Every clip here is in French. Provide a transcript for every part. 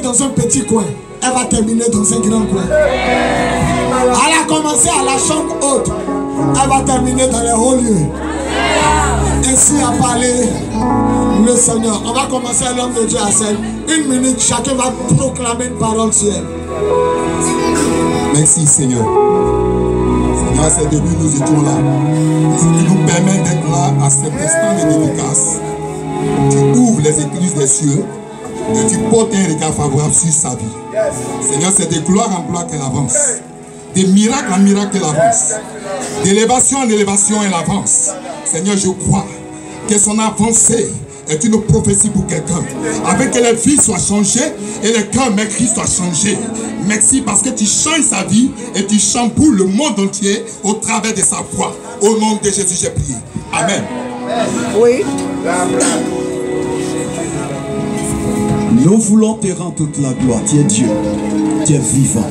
Dans un petit coin, elle va terminer dans un grand coin. Elle a commencé à la chambre haute, elle va terminer dans les hauts lieux. Ainsi a parlé le Seigneur. On va commencer à l'homme de Dieu à scène. 1 minute, chacun va proclamer une parole sur elle. Merci Seigneur. Seigneur, à ce début, nous étions là. Et ce qui nous permet d'être là à cet instant de dédicace. Tu ouvres les écluses des cieux. Et tu portes un regard favorable sur sa vie. Seigneur, c'est de gloire en gloire qu'elle avance. De miracle en miracle qu'elle avance. D'élévation en élévation elle avance. Seigneur, je crois que son avancée est une prophétie pour quelqu'un. Avec que les vies soient changées et les cœurs maigris soient changés. Merci parce que tu changes sa vie et tu chamboules le monde entier au travers de sa voix. Au nom de Jésus, j'ai prié. Amen. Oui. Nous voulons te rendre toute la gloire. Tu es Dieu, tu es vivant.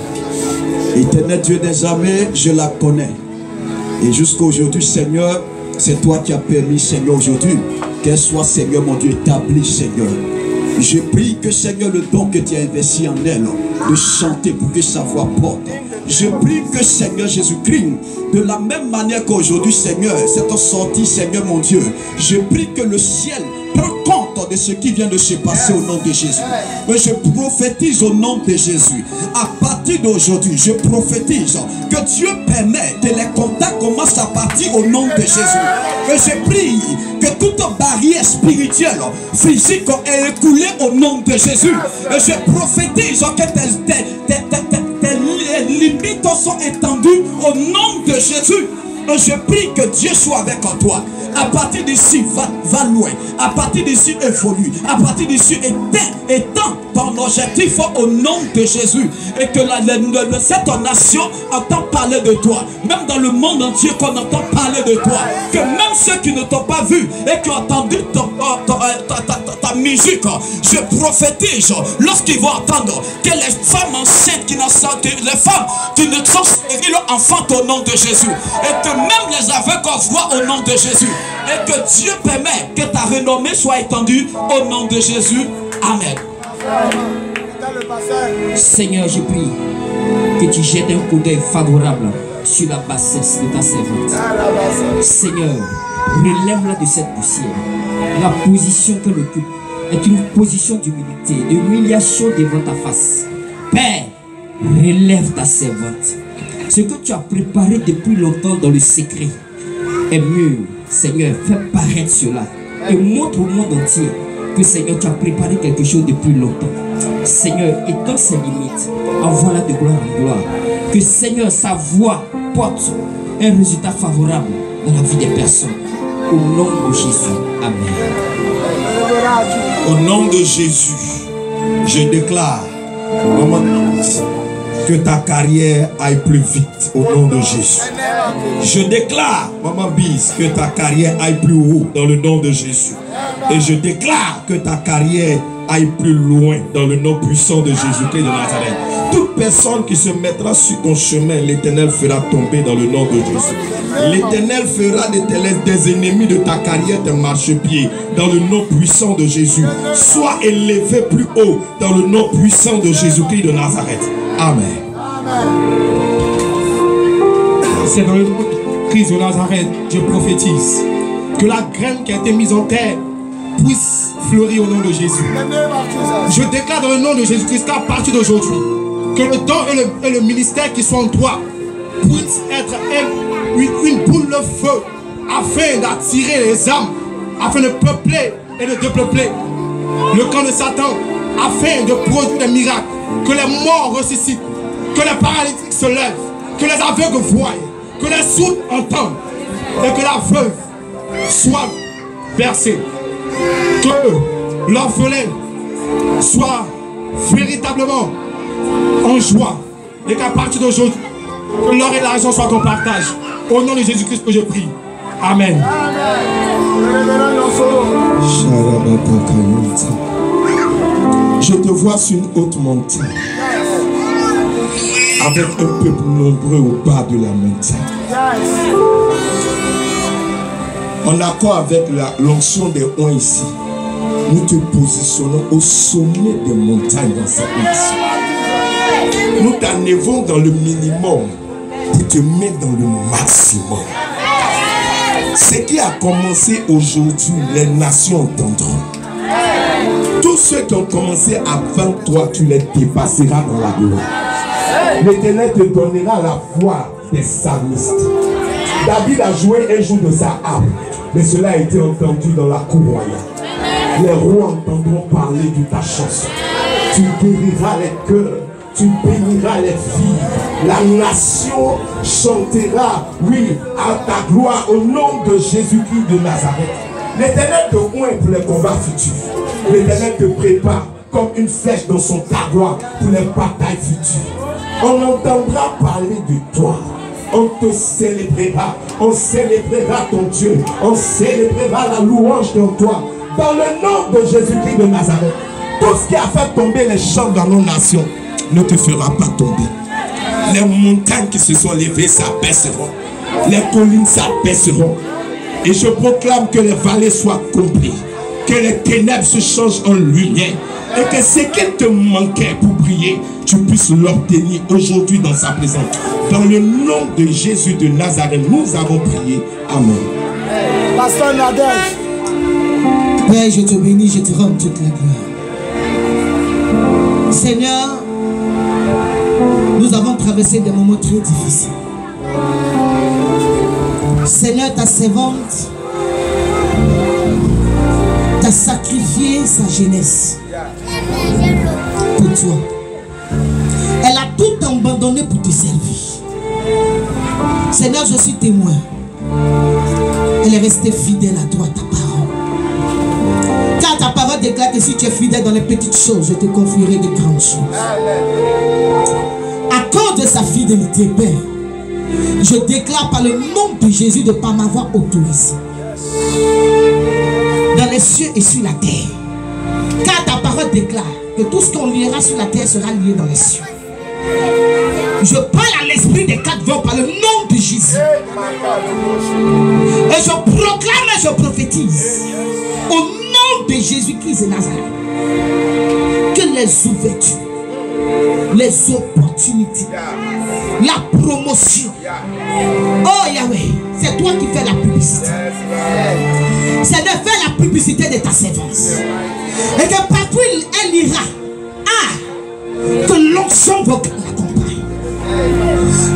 Éternel Dieu des armées, je la connais. Et jusqu'à aujourd'hui, Seigneur, c'est toi qui as permis, Seigneur, aujourd'hui, qu'elle soit, Seigneur, mon Dieu, établie, Seigneur. Je prie que, Seigneur, le don que tu as investi en elle, de chanter pour que sa voix porte. Je prie que, Seigneur Jésus-Christ, de la même manière qu'aujourd'hui, Seigneur, cette sortie, Seigneur, mon Dieu, je prie que le ciel prend compte de ce qui vient de se passer au nom de Jésus. Mais je prophétise au nom de Jésus. À partir d'aujourd'hui, je prophétise que Dieu permet que les contacts commencent à partir au nom de Jésus. Et je prie que toute barrière spirituelle, physique est écoulée au nom de Jésus. Et je prophétise que tes limites sont étendues au nom de Jésus. Et je prie que Dieu soit avec toi. À partir d'ici, va loin. À partir d'ici, évolue. À partir d'ici, étends ton objectif au nom de Jésus. Et que cette nation entend parler de toi. Même dans le monde entier, qu'on entend parler de toi. Que même ceux qui ne t'ont pas vu et qui ont entendu ta musique, je prophétise lorsqu'ils vont entendre que les femmes enceintes qui les femmes qui ne sont stériles enfantent au nom de Jésus. Et que même les aveugles voient au nom de Jésus. Et que Dieu permet que ta renommée soit étendue au nom de Jésus. Amen. Seigneur, je prie que tu jettes un coup d'œil favorable sur la bassesse de ta servante. Seigneur, relève-la de cette poussière. La position qu'elle occupe est une position d'humilité, d'humiliation devant ta face. Père, relève ta servante. Ce que tu as préparé depuis longtemps dans le secret est mieux. Seigneur, fais paraître cela et montre au monde entier que, Seigneur, tu as préparé quelque chose depuis longtemps. Seigneur, étends ses limites, envoie-la de gloire en gloire. Que, Seigneur, sa voix porte un résultat favorable dans la vie des personnes. Au nom de Jésus. Amen. Au nom de Jésus, je déclare, maman, que ta carrière aille plus vite au nom de Jésus. Je déclare, maman Bise, que ta carrière aille plus haut dans le nom de Jésus. Et je déclare que ta carrière aille plus loin dans le nom puissant de Jésus-Christ de Nazareth. Toute personne qui se mettra sur ton chemin, l'Éternel fera tomber dans le nom de Jésus. L'Éternel fera des ennemis de ta carrière tes marchepieds dans le nom puissant de Jésus. Sois élevé plus haut dans le nom puissant de Jésus-Christ de Nazareth. Amen. C'est dans le nom de Christ de Nazareth, je prophétise que la graine qui a été mise en terre puisse fleurir au nom de Jésus. Je déclare dans le nom de Jésus-Christ qu'à partir d'aujourd'hui, que le don et le ministère qui sont en toi puissent être une boule de feu afin d'attirer les âmes, afin de peupler et de dépeupler le camp de Satan, afin de produire des miracles, que les morts ressuscitent, que les paralytiques se lèvent, que les aveugles voient, que les sourds entendent et que la veuve soit bercée, que l'orphelin soit véritablement en joie et qu'à partir d'aujourd'hui, que l'or et l'argent soient ton partage. Au nom de Jésus-Christ que je prie. Amen. Je te vois sur une haute montagne avec un peuple nombreux au bas de la montagne. En accord avec l'onction des oins ici, nous te positionnons au sommet des montagnes dans cette nation. Nous t'enlevons dans le minimum pour te mettre dans le maximum. Ce qui a commencé aujourd'hui, les nations entendront. Tous ceux qui ont commencé avant toi, tu les dépasseras dans la gloire. L'Éternel te donnera la voix des psalmistes. David a joué un jour de sa harpe, mais cela a été entendu dans la cour royale. Les rois entendront parler de ta chanson. Tu guériras les cœurs, tu béniras les filles. La nation chantera, oui, à ta gloire au nom de Jésus-Christ de Nazareth. L'Éternel te oint pour les combats futurs. L'Éternel te prépare comme une flèche dans son taroir pour les batailles futures. On entendra parler de toi. On te célébrera. On célébrera ton Dieu. On célébrera la louange de toi. Dans le nom de Jésus-Christ de Nazareth. Tout ce qui a fait tomber les champs dans nos nations ne te fera pas tomber. Les montagnes qui se sont levées s'abaisseront. Les collines s'abaisseront. Et je proclame que les vallées soient comblées. Que les ténèbres se changent en lumière. Et que ce qui te manquait pour prier, tu puisses l'obtenir aujourd'hui dans sa présence. Dans le nom de Jésus de Nazareth, nous avons prié. Amen. Pasteur Nadège. Père, je te bénis, je te rends toute la gloire. Seigneur, nous avons traversé des moments très difficiles. Seigneur, ta servante t'a sacrifié sa jeunesse pour toi. Elle a tout abandonné pour te servir. Seigneur, je suis témoin. Elle est restée fidèle à toi, ta parole. Car ta parole déclare que si tu es fidèle dans les petites choses, je te confierai de grandes choses. À cause de sa fidélité, Père, je déclare par le nom de Jésus de ne pas m'avoir autorisé dans les cieux et sur la terre. Car ta parole déclare que tout ce qu'on liera sur la terre sera lié dans les cieux. Je parle à l'esprit des quatre vents par le nom de Jésus. Et je proclame et je prophétise au nom de Jésus-Christ de Nazareth que les ouvertures, les opportunités, la promotion, oh Yahweh, c'est toi qui fais la publicité. C'est de faire la publicité de ta servance. Et que partout elle ira, que l'onction vocale l'accompagne.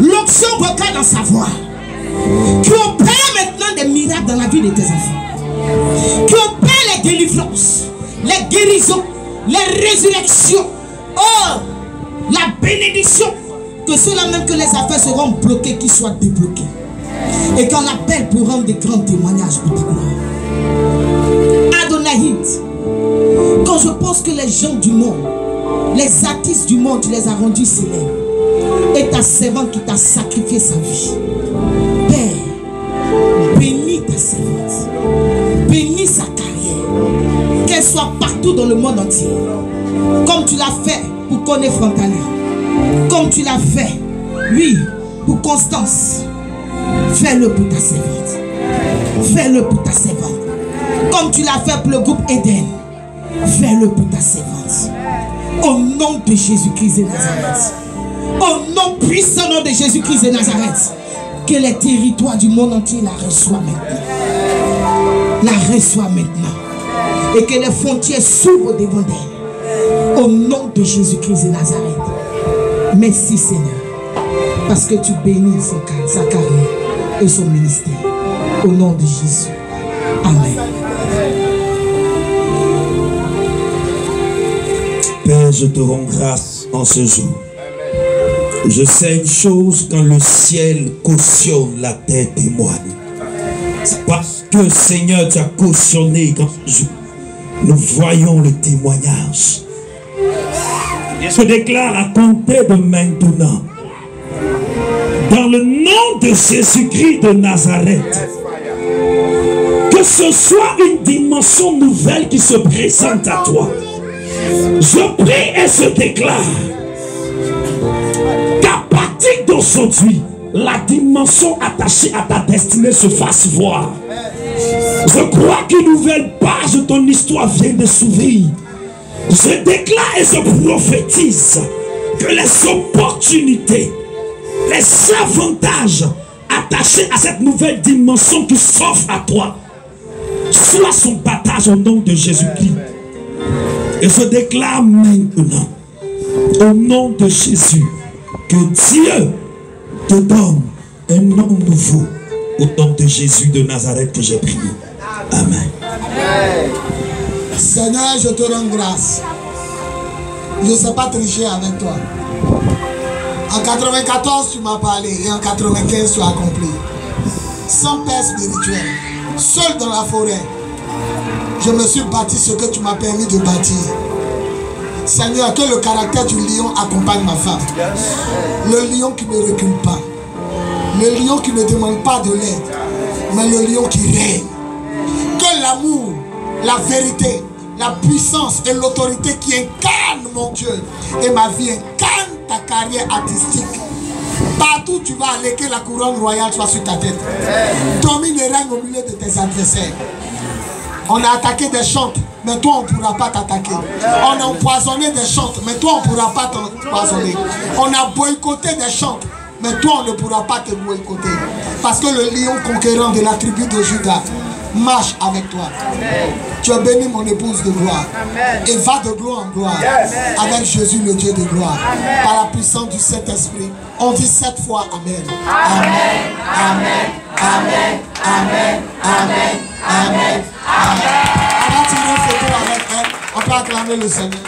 L'onction vocale dans sa voix. Qui opère maintenant des miracles dans la vie de tes enfants. Qui opère les délivrances, les guérisons, les résurrections. Oh, la bénédiction. Que ceux-là même que les affaires seront bloquées, qu'ils soient débloqués. Et qu'on l'appelle pour rendre des grands témoignages pour ta gloire. Adonahit, quand je pense que les gens du monde, les artistes du monde, tu les as rendus célèbres. Et ta servante qui t'a sacrifié sa vie. Père, bénis ta servante. Bénis sa carrière. Qu'elle soit partout dans le monde entier. Comme tu l'as fait pour Koné Frontalier. Comme tu l'as fait, oui, pour Constance. Fais-le pour ta servante. Fais-le pour ta servante. Comme tu l'as fait pour le groupe Eden. Fais-le pour ta servante. Au nom de Jésus-Christ de Nazareth. Au nom puissant nom de Jésus-Christ de Nazareth. Que les territoires du monde entier la reçoivent maintenant. La reçoivent maintenant. et que les frontières s'ouvrent devant elle. Au nom de Jésus-Christ de Nazareth. Merci Seigneur. Parce que tu bénis sa carrière et son ministère. Au nom de Jésus. Amen. Père, je te rends grâce en ce jour. Je sais une chose, quand le ciel cautionne, la terre témoigne. Parce que Seigneur, tu as cautionné quand nous voyons le témoignage. Je déclare à compter de maintenant, dans le nom de Jésus-Christ de Nazareth, que ce soit une dimension nouvelle qui se présente à toi. Je prie et je déclare qu'à partir d'aujourd'hui, la dimension attachée à ta destinée se fasse voir. Je crois qu'une nouvelle page de ton histoire vient de s'ouvrir. Je déclare et je prophétise que les opportunités, les avantages attachés à cette nouvelle dimension qui s'offre à toi soient son partage au nom de Jésus-Christ. Et je déclare maintenant, au nom de Jésus, que Dieu te donne un nom nouveau. Au nom de Jésus de Nazareth que j'ai prié. Amen. Seigneur, je te rends grâce. Je ne sais pas tricher avec toi. En 94, tu m'as parlé et en 95, tu as accompli. Sans père spirituel, seul dans la forêt, je me suis bâti ce que tu m'as permis de bâtir. Seigneur, que le caractère du lion accompagne ma femme. Le lion qui ne recule pas. Le lion qui ne demande pas de l'aide, mais le lion qui règne. Que l'amour, la vérité, la puissance et l'autorité qui incarnent mon Dieu et ma vie, incarnent ta carrière artistique. Partout où tu vas aller, que la couronne royale soit sur ta tête. Domine et règne au milieu de tes adversaires. On a attaqué des chantes, mais toi on ne pourra pas t'attaquer. On a empoisonné des chantes, mais toi on ne pourra pas t'empoisonner. On a boycotté des chantes, mais toi on ne pourra pas te boycotter. Parce que le lion conquérant de la tribu de Juda marche avec toi. Tu as béni mon épouse de gloire. Et va de gloire en gloire. Avec Jésus le Dieu de gloire. Par la puissance du Saint-Esprit. On dit 7 fois Amen. Amen. Amen. Amen. Amen. Amen. Amen. Amen. On va tirer une photo avec elle. On peut acclamer le Seigneur.